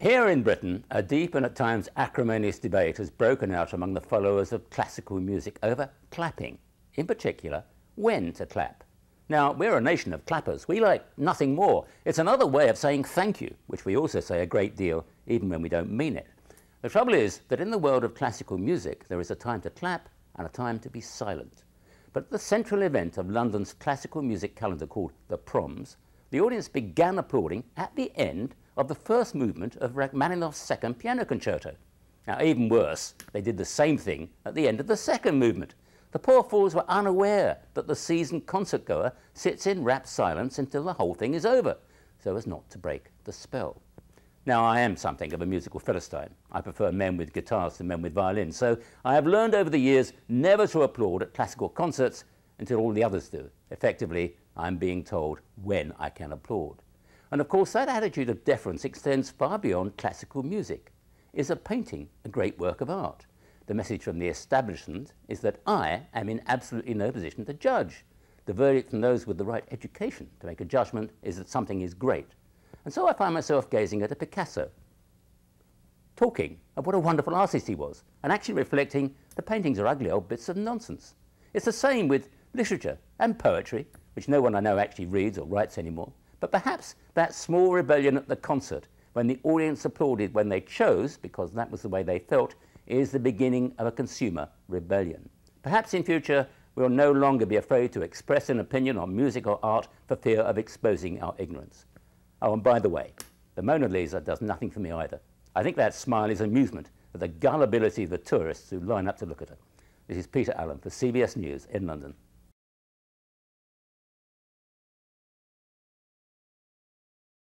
Here in Britain, a deep and at times acrimonious debate has broken out among the followers of classical music over clapping, in particular, when to clap. Now, we're a nation of clappers. We like nothing more. It's another way of saying thank you, which we also say a great deal, even when we don't mean it. The trouble is that in the world of classical music, there is a time to clap and a time to be silent. But at the central event of London's classical music calendar called the Proms, the audience began applauding at the end of the first movement of Rachmaninoff's second piano concerto. Now, even worse, they did the same thing at the end of the second movement. The poor fools were unaware that the seasoned concertgoer sits in rapt silence until the whole thing is over, so as not to break the spell. Now, I am something of a musical Philistine. I prefer men with guitars to men with violins, so I have learned over the years never to applaud at classical concerts until all the others do. Effectively, I'm being told when I can applaud. And of course, that attitude of deference extends far beyond classical music. Is a painting a great work of art? The message from the establishment is that I am in absolutely no position to judge. The verdict from those with the right education to make a judgment is that something is great. And so I find myself gazing at a Picasso, talking of what a wonderful artist he was, and actually reflecting the paintings are ugly old bits of nonsense. It's the same with literature and poetry, which no one I know actually reads or writes anymore. But perhaps that small rebellion at the concert, when the audience applauded when they chose, because that was the way they felt, is the beginning of a consumer rebellion. Perhaps in future we'll no longer be afraid to express an opinion on music or art for fear of exposing our ignorance. Oh, and by the way, the Mona Lisa does nothing for me either. I think that smile is amusement at the gullibility of the tourists who line up to look at her. This is Peter Allen for CBS News in London.